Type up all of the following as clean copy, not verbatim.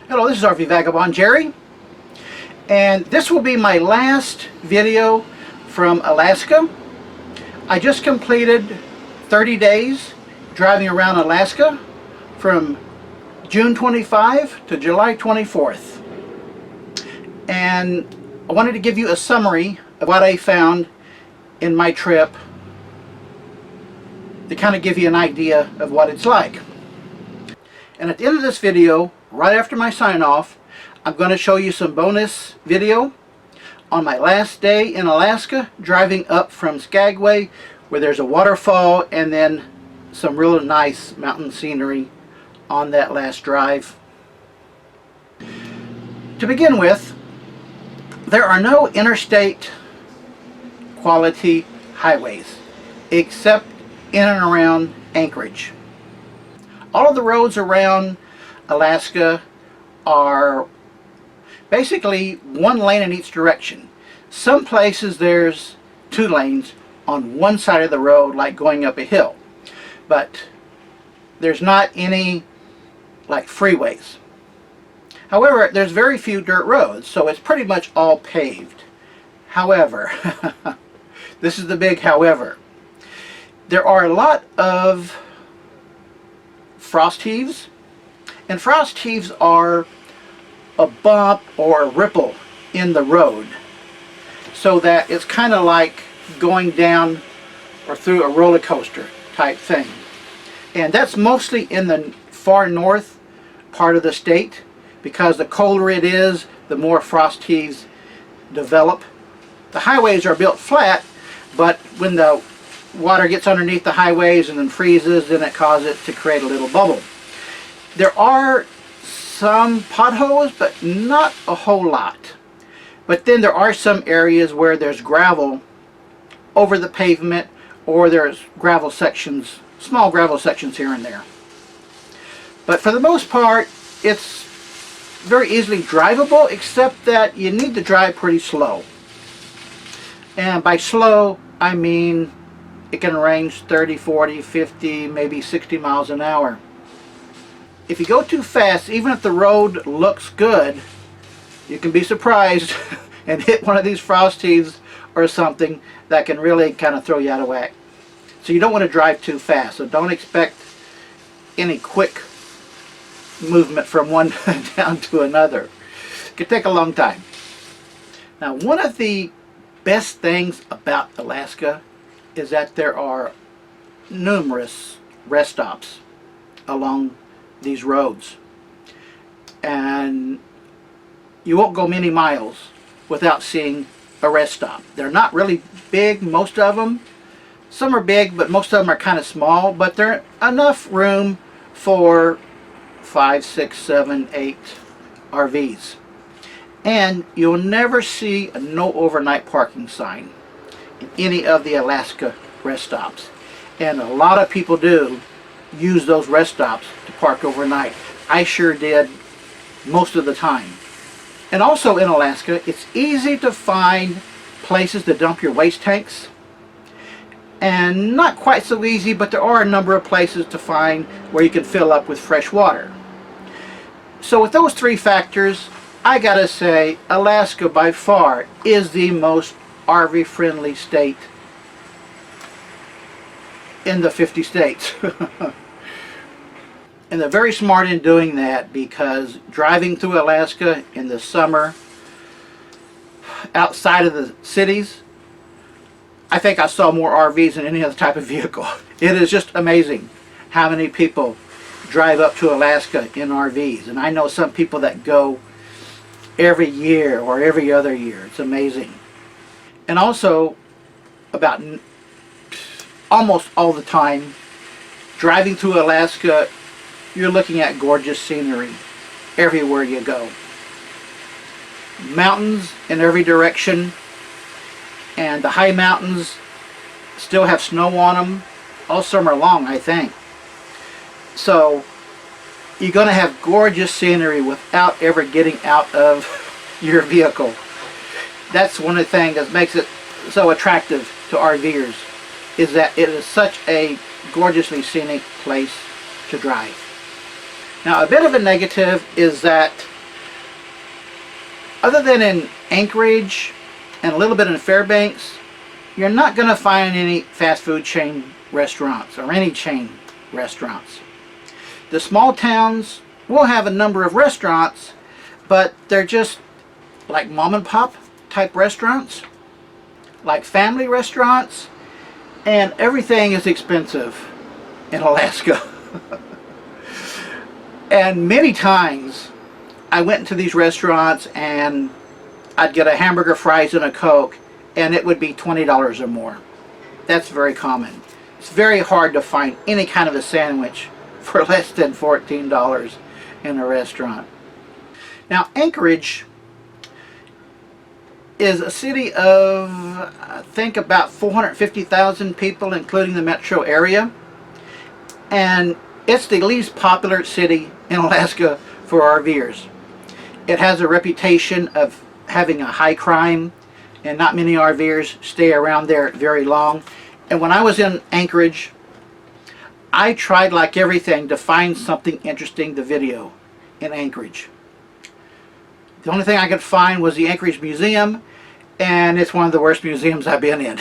Hello, this is RV Vagabond Jerry, and this will be my last video from Alaska. I just completed 30 days driving around Alaska from June 25 to July 24th. And I wanted to give you a summary of what I found in my trip to kind of give you an idea of what it's like. And at the end of this video, right after my sign off, I'm going to show you some bonus video on my last day in Alaska, driving up from Skagway, where there's a waterfall and then some real nice mountain scenery on that last drive. To begin with, there are no interstate quality highways except in and around Anchorage. All of the roads around Alaska are basically one lane in each direction. Some places there's 2 lanes on one side of the road, like going up a hill, but there's not any like freeways. However, there's very few dirt roads, so it's pretty much all paved. However, this is the big however, there are a lot of frost heaves, and frost heaves are a bump or a ripple in the road, so that it's kind of like going down or through a roller coaster type thing. And that's mostly in the far north part of the state, because the colder it is, the more frost heaves develop. The highways are built flat, but when the water gets underneath the highways and then freezes, then it causes it to create a little bubble. There are some potholes, but not a whole lot. But then there are some areas where there's gravel over the pavement, or there's gravel sections, small gravel sections here and there. But for the most part, it's very easily drivable, except that you need to drive pretty slow. And by slow, I mean it can range 30, 40, 50, maybe 60 miles an hour. If you go too fast, even if the road looks good, you can be surprised and hit one of these frost heaves or something that can really kind of throw you out of whack. So you don't want to drive too fast, so don't expect any quick movement from one down to another. It could take a long time. Now, one of the best things about Alaska is that there are numerous rest stops along these roads, and you won't go many miles without seeing a rest stop. They're not really big, most of them. Some are big, but most of them are kind of small, but they're enough room for 5, 6, 7, 8 RVs. And you'll never see a no overnight parking sign in any of the Alaska rest stops. And a lot of people do use those rest stops to park overnight. I sure did most of the time. And also in Alaska, it's easy to find places to dump your waste tanks. And not quite so easy, but there are a number of places to find where you can fill up with fresh water. So with those 3 factors, I gotta say Alaska by far is the most RV friendly state in the 50 states. And they're very smart in doing that, because driving through Alaska in the summer outside of the cities, I think I saw more RVs than any other type of vehicle. It is just amazing how many people drive up to Alaska in RVs. And I know some people that go every year or every other year. It's amazing. And also, about almost all the time, driving through Alaska, you're looking at gorgeous scenery everywhere you go. Mountains in every direction, and the high mountains still have snow on them all summer long, I think. So you're going to have gorgeous scenery without ever getting out of your vehicle. That's one of the things that makes it so attractive to RVers, is that it is such a gorgeously scenic place to drive. Now, a bit of a negative is that Other than in Anchorage and a little bit in Fairbanks, you're not going to find any fast food chain restaurants or any chain restaurants. The small towns will have a number of restaurants, but they're just like mom and pop type restaurants, like family restaurants, and everything is expensive in Alaska. And many times I went into these restaurants and I'd get a hamburger, fries, and a Coke, and it would be $20 or more. That's very common. It's very hard to find any kind of a sandwich for less than $14 in a restaurant. Now, Anchorage is a city of, I think, about 450,000 people, including the metro area. And it's the least popular city in Alaska for RVers. It has a reputation of having a high crime, and not many RVers stay around there very long. And when I was in Anchorage, I tried, like everything, to find something interesting to video in Anchorage. The only thing I could find was the Anchorage Museum, and it's one of the worst museums I've been in.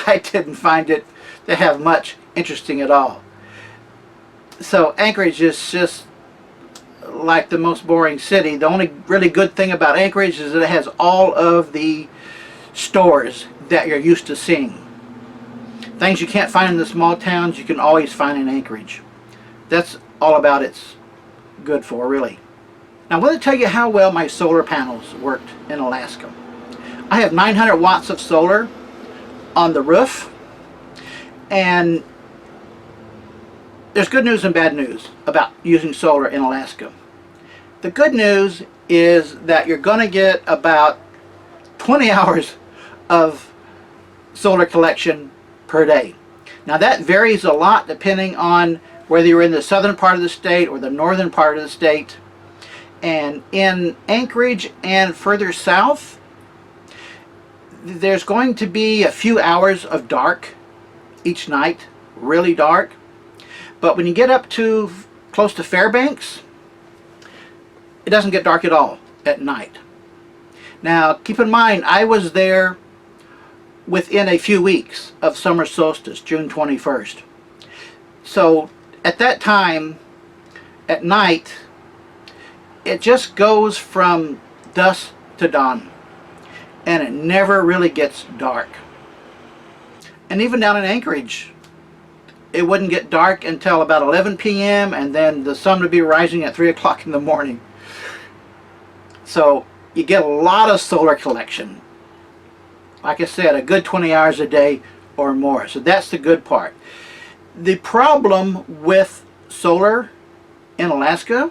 I didn't find it to have much interesting at all. So Anchorage is just like the most boring city. The only really good thing about Anchorage is that it has all of the stores that you're used to seeing. Things you can't find in the small towns, you can always find in Anchorage. That's all about it's good for, really. Now, I want to tell you how well my solar panels worked in Alaska. I have 900 watts of solar on the roof, and there's good news and bad news about using solar in Alaska. The good news is that you're going to get about 20 hours of solar collection per day. Now, that varies a lot depending on whether you're in the southern part of the state or the northern part of the state. And in Anchorage and further south, there's going to be a few hours of dark each night, really dark. But when you get up to close to Fairbanks, it doesn't get dark at all at night. Now, keep in mind, I was there within a few weeks of summer solstice, June 21st. So at that time, at night, it just goes from dusk to dawn, and it never really gets dark. And even down in Anchorage, it wouldn't get dark until about 11 p.m. and then the sun would be rising at 3 o'clock in the morning. So you get a lot of solar collection. Like I said, a good 20 hours a day or more. So that's the good part. The problem with solar in Alaska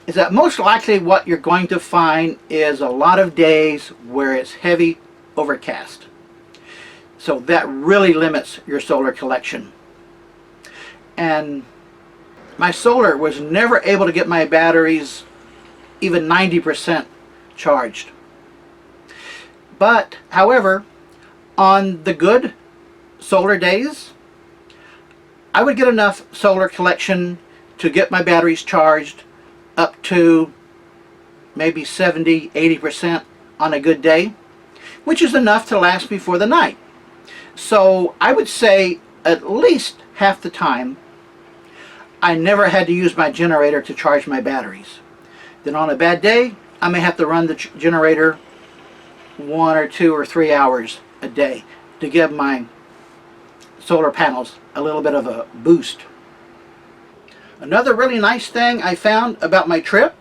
is that most likely what you're going to find is a lot of days where it's heavy overcast. So that really limits your solar collection. And my solar was never able to get my batteries even 90% charged. But, however, on the good solar days, I would get enough solar collection to get my batteries charged up to maybe 70–80% on a good day, which is enough to last me for the night. So I would say at least half the time I never had to use my generator to charge my batteries. Then on a bad day, I may have to run the generator 1 or 2 or 3 hours a day to give my solar panels a little bit of a boost. Another really nice thing I found about my trip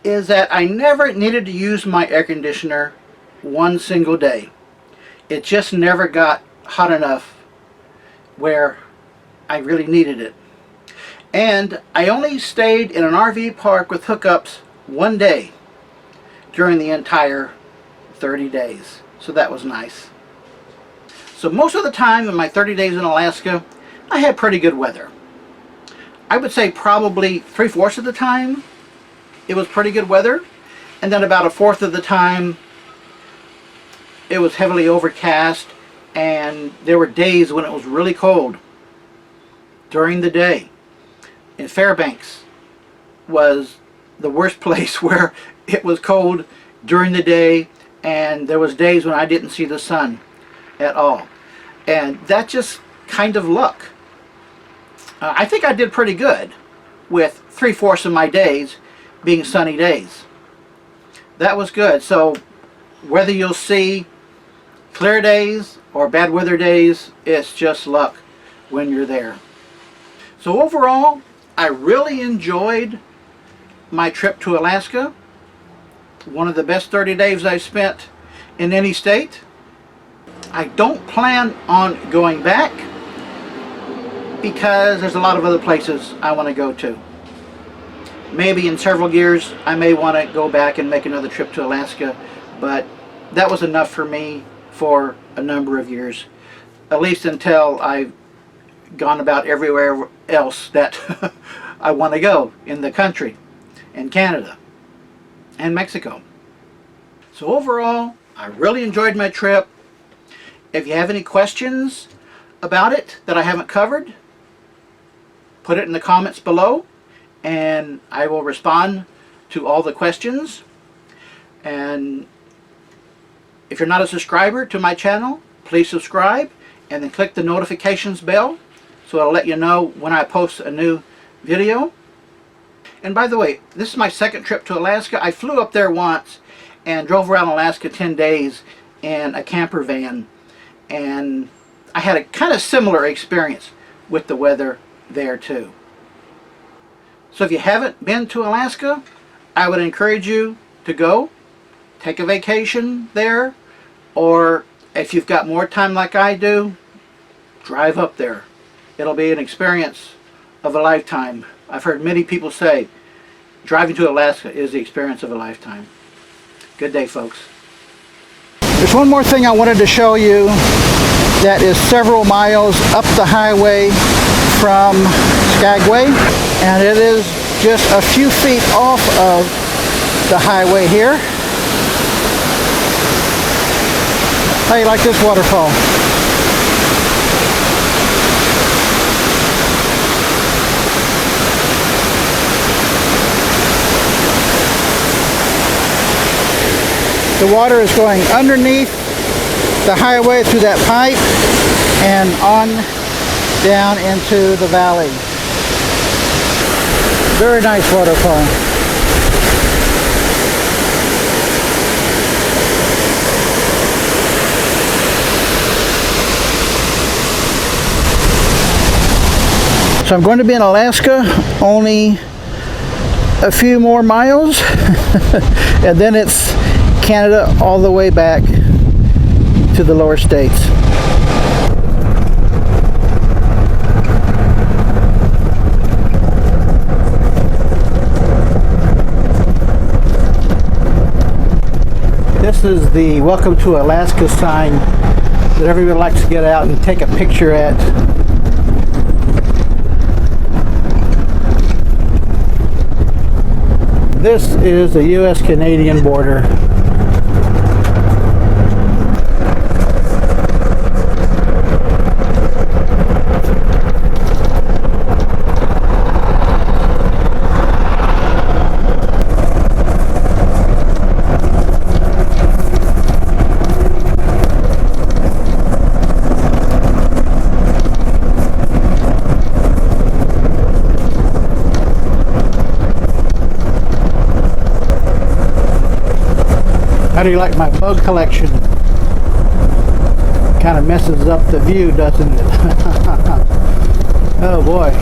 is that I never needed to use my air conditioner one single day. It just never got hot enough where I really needed it. And I only stayed in an RV park with hookups one day during the entire 30 days. So that was nice. So most of the time in my 30 days in Alaska, I had pretty good weather. I would say probably 3/4 of the time it was pretty good weather, and then about 1/4 of the time it was heavily overcast, and there were days when it was really cold during the day. In Fairbanks was the worst place where it was cold during the day, and there was days when I didn't see the sun at all. And that's just kind of luck. I think I did pretty good with 3/4 of my days being sunny days. That was good. So whether you'll see clear days or bad weather days, it's just luck when you're there. So overall, I really enjoyed my trip to Alaska. One of the best 30 days I've spent in any state. I don't plan on going back because there's a lot of other places I want to go to. Maybe in several years I may want to go back and make another trip to Alaska, but that was enough for me for a number of years, at least until I've gone about everywhere else that I want to go in the country, and Canada and Mexico. So overall, I really enjoyed my trip. If you have any questions about it that I haven't covered, put it in the comments below and I will respond to all the questions. And if you're not a subscriber to my channel, please subscribe and then click the notifications bell so it'll let you know when I post a new video. And by the way, this is my second trip to Alaska. I flew up there once and drove around Alaska 10 days in a camper van, and I had a kind of similar experience with the weather there too. So if you haven't been to Alaska, I would encourage you to go take a vacation there, or if you've got more time like I do, drive up there. It'll be an experience of a lifetime. I've heard many people say driving to Alaska is the experience of a lifetime. Good day, folks. There's one more thing I wanted to show you that is several miles up the highway from Skagway, and it is just a few feet off of the highway here. How do you like this waterfall? The water is going underneath the highway through that pipe and on down into the valley. Very nice waterfall. So I'm going to be in Alaska only a few more miles and then it's Canada all the way back to the lower states. This is the Welcome to Alaska sign that everyone likes to get out and take a picture at. This is the U.S.-Canadian border. How do you like my bug collection? Kind of messes up the view, doesn't it? Oh boy.